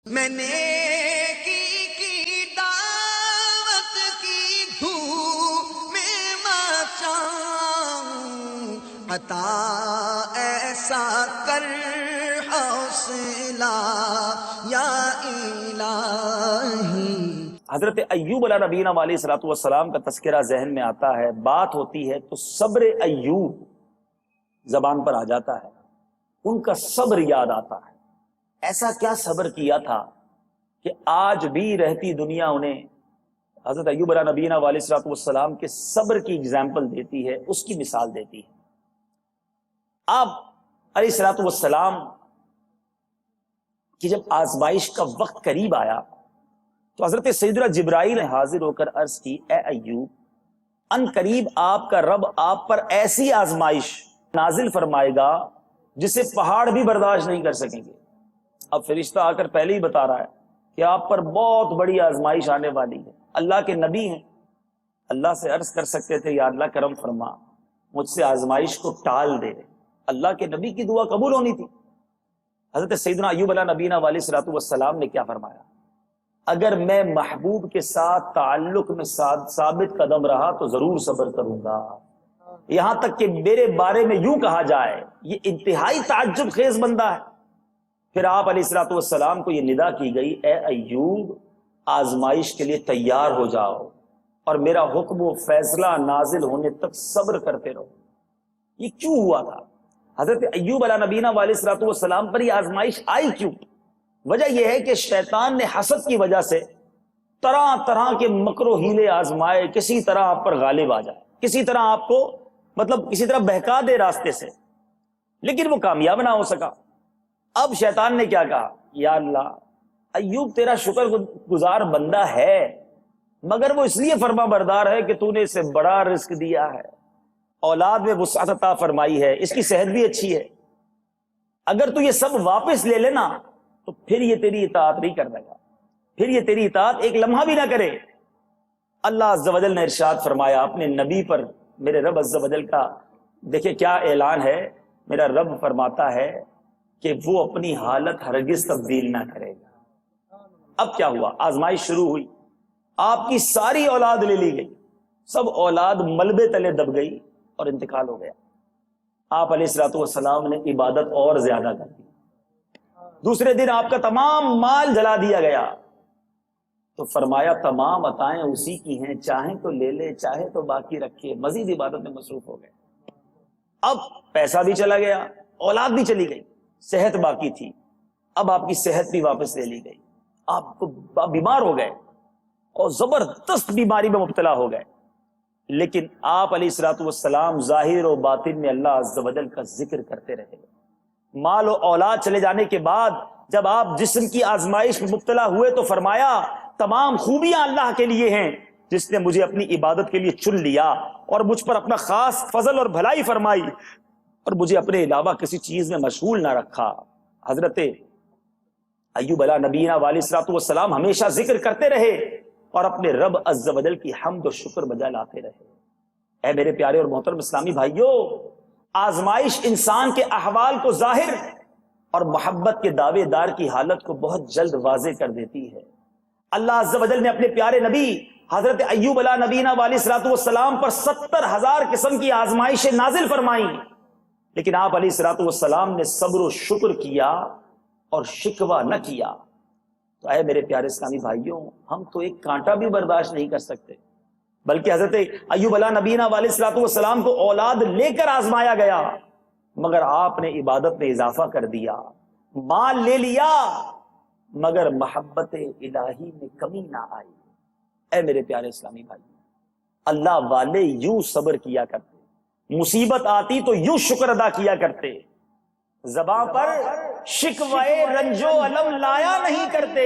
میں نے کی دعوت کی دھوم میں مچاؤں، عطا ایسا کر حوصلہ یا الہی۔ حضرت ایوب علیہ نبینا علیہ الصلوۃ والسلام کا تذکرہ ذہن میں آتا ہے، بات ہوتی ہے تو صبر ایوب زبان پر آ جاتا ہے، ان کا صبر یاد آتا ہے۔ ایسا کیا صبر کیا تھا کہ آج بھی رہتی دنیا انہیں حضرت ایوب علیہ نبینا علیہ الصلوۃ والسلام کے صبر کی اگزامپل دیتی ہے، اس کی مثال دیتی ہے۔ آپ علیہ الصلوۃ والسلام کی جب آزمائش کا وقت قریب آیا تو حضرت سیدنا جبرائیل نے حاضر ہو کر عرض کی، اے ایوب، ان قریب آپ کا رب آپ پر ایسی آزمائش نازل فرمائے گا جسے پہاڑ بھی برداشت نہیں کر سکیں گے۔ اب فرشتہ آ کر پہلے ہی بتا رہا ہے کہ آپ پر بہت بڑی آزمائش آنے والی ہے۔ اللہ کے نبی ہیں، اللہ سے عرض کر سکتے تھے، یا اللہ کرم فرما، مجھ سے آزمائش کو ٹال دے۔ اللہ کے نبی کی دعا قبول ہونی تھی۔ حضرت سیدنا ایوب علیہ نبینا علیہ الصلوۃ والسلام نے کیا فرمایا؟ اگر میں محبوب کے ساتھ تعلق میں ثابت قدم رہا تو ضرور صبر کروں گا، یہاں تک کہ میرے بارے میں یوں کہا جائے یہ انتہائی تعجب خیز بندہ ہے۔ پھر آپ علیہ الصلوۃ والسلام کو یہ ندا کی گئی، اے ایوب، آزمائش کے لیے تیار ہو جاؤ اور میرا حکم و فیصلہ نازل ہونے تک صبر کرتے رہو۔ یہ کیوں ہوا تھا؟ حضرت ایوب علیہ نبینا علیہ الصلوۃ والسلام پر یہ آزمائش آئی کیوں؟ وجہ یہ ہے کہ شیطان نے حسد کی وجہ سے طرح طرح کے مکر و ہیلے آزمائے، کسی طرح آپ پر غالب آ جائے، کسی طرح آپ کو کسی طرح بہکا دے راستے سے، لیکن وہ کامیاب نہ ہو سکا۔ اب شیطان نے کیا کہا، یا اللہ، ایوب تیرا شکر گزار بندہ ہے، مگر وہ اس لیے فرما بردار ہے کہ تو نے اسے بڑا رزق دیا ہے، اولاد میں وسعت عطا فرمائی ہے، اس کی صحت بھی اچھی ہے، اگر تو یہ سب واپس لے لینا تو پھر یہ تیری اطاعت نہیں کر دے گا، پھر یہ تیری اطاعت ایک لمحہ بھی نہ کرے۔ اللہ عز و جل نے ارشاد فرمایا اپنے نبی پر، میرے رب عز و جل کا دیکھیں کیا اعلان ہے، میرا رب فرماتا ہے کہ وہ اپنی حالت ہرگز تبدیل نہ کرے گا۔ اب کیا ہوا؟ آزمائش شروع ہوئی، آپ کی ساری اولاد لے لی گئی، سب اولاد ملبے تلے دب گئی اور انتقال ہو گیا۔ آپ علیہ الصلوۃ والسلام نے عبادت اور زیادہ کر دی۔ دوسرے دن آپ کا تمام مال جلا دیا گیا، تو فرمایا تمام عطائیں اسی کی ہیں، چاہیں تو لے لے، چاہے تو باقی رکھے، مزید عبادت میں مصروف ہو گئے۔ اب پیسہ بھی چلا گیا، اولاد بھی چلی گئی، صحت باقی تھی، اب آپ کی صحت بھی واپس لے لی گئی، آپ کو بیمار ہو گئے اور زبردست بیماری میں مبتلا ہو گئے۔ لیکن آپ علیہ الصلوۃ والسلام ظاہر و باطن میں اللہ عز و جل کا ذکر کرتے رہے۔ مال و اولاد چلے جانے کے بعد جب آپ جسم کی آزمائش میں مبتلا ہوئے تو فرمایا تمام خوبیاں اللہ کے لیے ہیں جس نے مجھے اپنی عبادت کے لیے چن لیا اور مجھ پر اپنا خاص فضل اور بھلائی فرمائی اور مجھے اپنے علاوہ کسی چیز میں مشغول نہ رکھا۔ حضرت ایوب علیہ نبینا علیہ الصلوۃ والسلام ہمیشہ ذکر کرتے رہے اور اپنے رب عز و جل کی حمد و شکر بجا لاتے رہے۔ اے میرے پیارے اور محترم اسلامی بھائیوں، آزمائش انسان کے احوال کو ظاہر اور محبت کے دعوے دار کی حالت کو بہت جلد واضح کر دیتی ہے۔ اللہ عز و جل نے اپنے پیارے نبی حضرت ایوب علیہ نبینا علیہ الصلوۃ والسلام پر 70,000 قسم کی آزمائشیں نازل فرمائیں، لیکن آپ علیہ الصلوۃ والسلام نے صبر و شکر کیا اور شکوہ نہ کیا۔ تو اے میرے پیارے اسلامی بھائیوں، ہم تو ایک کانٹا بھی برداشت نہیں کر سکتے، بلکہ حضرت ایوب علیہ نبینا علیہ الصلوۃ والسلام کو اولاد لے کر آزمایا گیا، مگر آپ نے عبادت میں اضافہ کر دیا، مال لے لیا مگر محبت الہی میں کمی نہ آئی۔ اے میرے پیارے اسلامی بھائی، اللہ والے یوں صبر کیا کرتے، مصیبت آتی تو یوں شکر ادا کیا کرتے، زبان پر شکوائے رنج و الم لایا نہیں کرتے،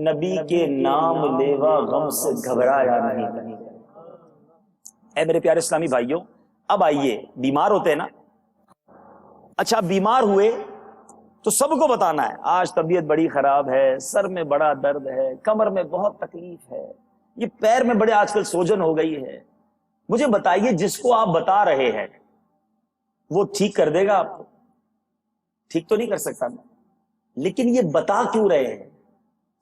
نبی کے نام لیوا غم سے گھبرایا نہیں کرتے۔ اے میرے پیارے اسلامی بھائیوں، اب آئیے، بیمار ہوتے ہیں نا، اچھا بیمار ہوئے تو سب کو بتانا ہے آج طبیعت بڑی خراب ہے، سر میں بڑا درد ہے، کمر میں بہت تکلیف ہے، یہ پیر میں بڑے آج کل سوجن ہو گئی ہے۔ مجھے بتائیے، جس کو آپ بتا رہے ہیں وہ ٹھیک کر دے گا آپ کو؟ ٹھیک تو نہیں کر سکتا نا۔ لیکن یہ بتا کیوں رہے ہیں؟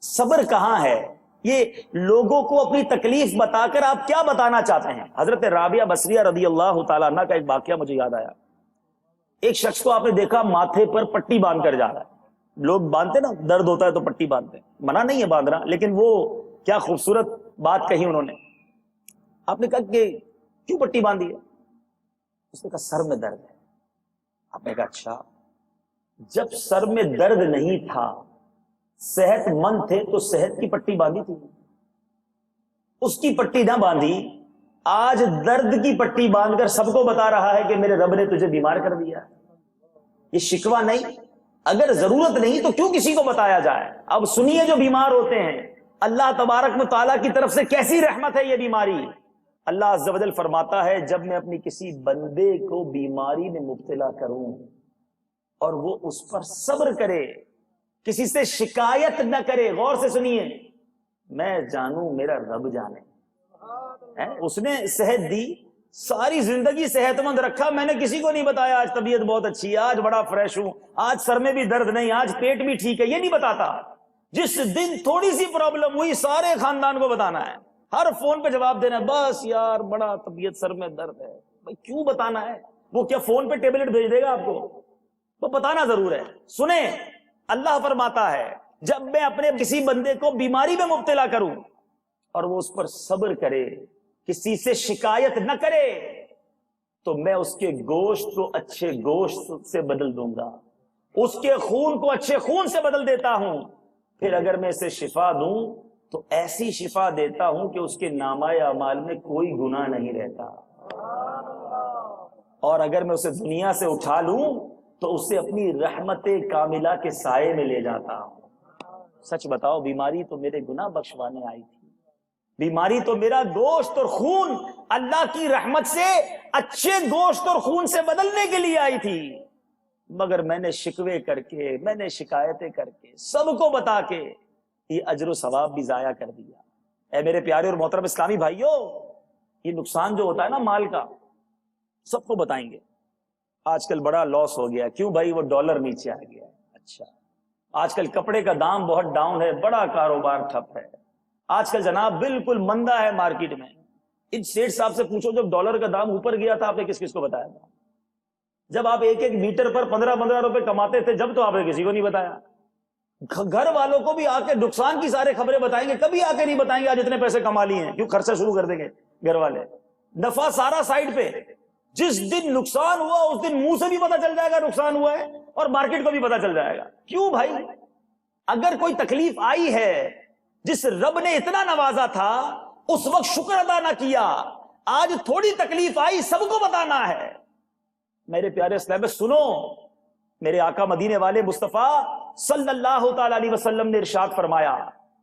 صبر کہاں ہے؟ یہ لوگوں کو اپنی تکلیف بتا کر آپ کیا بتانا چاہتے ہیں؟ حضرت رابعہ بصریہ رضی اللہ تعالیٰ عنہ کا ایک واقعہ مجھے یاد آیا. ایک شخص کو آپ نے دیکھا ماتھے پر پٹی باندھ کر جا رہا ہے. لوگ باندھتے نا، درد ہوتا ہے تو پٹی باندھتے ہیں، منع نہیں ہے باندھنا، لیکن وہ کیا خوبصورت بات کہی انہوں نے. آپ نے کہا کہ کیوں پٹی باندھی ہے؟ اس نے کہا سر میں درد ہے. آپ نے کہا اچھا، جب سر میں درد نہیں تھا، صحت مند تھے تو صحت کی پٹی باندھی تھی، اس کی پٹی نہ باندھی. آج درد کی پٹی باندھ کر سب کو بتا رہا ہے کہ میرے رب نے تجھے بیمار کر دیا. یہ شکوہ نہیں، اگر ضرورت نہیں تو کیوں کسی کو بتایا جائے. اب سنیے جو بیمار ہوتے ہیں، اللہ تبارک و تعالیٰ کی طرف سے کیسی رحمت ہے یہ بیماری. اللہ عز و جل فرماتا ہے جب میں اپنی کسی بندے کو بیماری میں مبتلا کروں اور وہ اس پر صبر کرے، کسی سے شکایت نہ کرے، غور سے سنیے، میں جانوں میرا رب جانے. اس نے صحت دی، ساری زندگی صحت مند رکھا، میں نے کسی کو نہیں بتایا آج طبیعت بہت اچھی ہے، آج بڑا فریش ہوں، آج سر میں بھی درد نہیں، آج پیٹ بھی ٹھیک ہے، یہ نہیں بتاتا. جس دن تھوڑی سی پرابلم ہوئی سارے خاندان کو بتانا ہے، ہر فون پہ جواب دینا ہے، بس یار بڑا طبیعت سر میں درد ہے. بھائی کیوں بتانا ہے؟ وہ کیا فون پہ ٹیبلٹ بھیج دے گا آپ کو؟ وہ بتانا ضرور ہے. سنیں، اللہ فرماتا ہے جب میں اپنے کسی بندے کو بیماری میں مبتلا کروں اور وہ اس پر صبر کرے، کسی سے شکایت نہ کرے، تو میں اس کے گوشت کو اچھے گوشت سے بدل دوں گا، اس کے خون کو اچھے خون سے بدل دیتا ہوں. پھر اگر میں اسے شفا دوں تو ایسی شفا دیتا ہوں کہ اس کے نامہ اعمال میں کوئی گناہ نہیں رہتا. اور اگر میں اسے دنیا سے اٹھا لوں تو اسے اپنی رحمت کاملہ کے سائے میں لے جاتا ہوں. سچ بتاؤ، بیماری تو میرے گناہ بخشوانے آئی تھی، بیماری تو میرا گوشت اور خون اللہ کی رحمت سے اچھے گوشت اور خون سے بدلنے کے لیے آئی تھی، مگر میں نے شکوے کر کے، میں نے شکایتیں کر کے، سب کو بتا کے یہ اجر و ثواب بھی ضائع کر دیا. اے میرے پیارے اور محترم اسلامی بھائیوں، یہ نقصان جو ہوتا ہے نا مال کا، سب کو بتائیں گے. آج کل بڑا لاس ہو گیا. کیوں بھائی؟ وہ ڈالر نیچے آ گیا. اچھا، آج کل کپڑے کا دام بہت ڈاؤن ہے، بڑا کاروبار ٹھپ ہے. آج کل جناب بالکل مندہ ہے مارکیٹ میں. ان سیٹ صاحب سے پوچھو جب ڈالر کا دام اوپر گیا تھا آپ نے کس کس کو بتایا تھا؟ جب آپ ایک ایک میٹر پر 15-15 روپے کماتے تھے جب تو آپ نے کسی کو نہیں بتایا. گھر والوں کو بھی آ کے نقصان کی سارے خبریں بتائیں گے، کبھی آ کے نہیں بتائیں گے آج اتنے پیسے کما لیے ہیں. کیوں؟ خرچہ شروع کر دیں گے گھر والے. نفع سارا سائڈ پہ. جس دن نقصان ہوا اس دن منہ سے بھی پتا چل جائے گا نقصان ہوا ہے اور مارکیٹ کو بھی پتا چل جائے گا. کیوں بھائی؟ اگر کوئی تکلیف آئی ہے، جس رب نے اتنا نوازا تھا اس وقت شکر ادا نہ کیا، آج تھوڑی تکلیف آئی سب کو بتانا ہے. میرے پیارے اسلام سنو، میرے آقا مدینے والے مصطفیٰ صلی اللہ تعالی علیہ وسلم نے ارشاد فرمایا،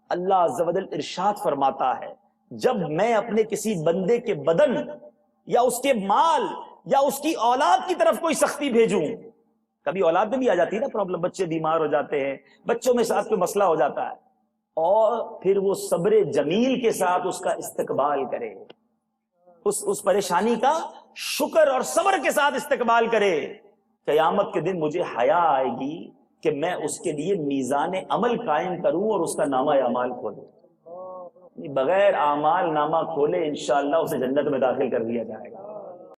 اللہ عز و جل ارشاد فرماتا ہے جب میں اپنے کسی بندے کے بدن یا اس کے مال یا اس کی اولاد کی طرف کوئی سختی بھیجوں، کبھی اولاد میں بھی آ جاتی ہے نا پرابلم، بچے بیمار ہو جاتے ہیں، بچوں میں ساتھ کوئی مسئلہ ہو جاتا ہے، اور پھر وہ صبر جمیل کے ساتھ اس کا استقبال کرے، اس پریشانی کا شکر اور صبر کے ساتھ استقبال کرے، قیامت کے دن مجھے حیا آئے گی کہ میں اس کے لیے میزان عمل قائم کروں اور اس کا نامہ اعمال کھولوں. بغیر اعمال نامہ کھولے انشاءاللہ اسے جنت میں داخل کر دیا جائے گا.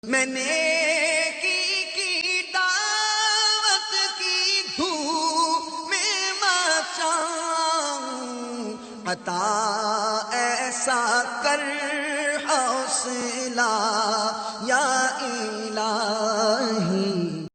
میں نے کی دعوت کی دھوم میں مچاؤں، عطا ایسا کر حوصلہ یا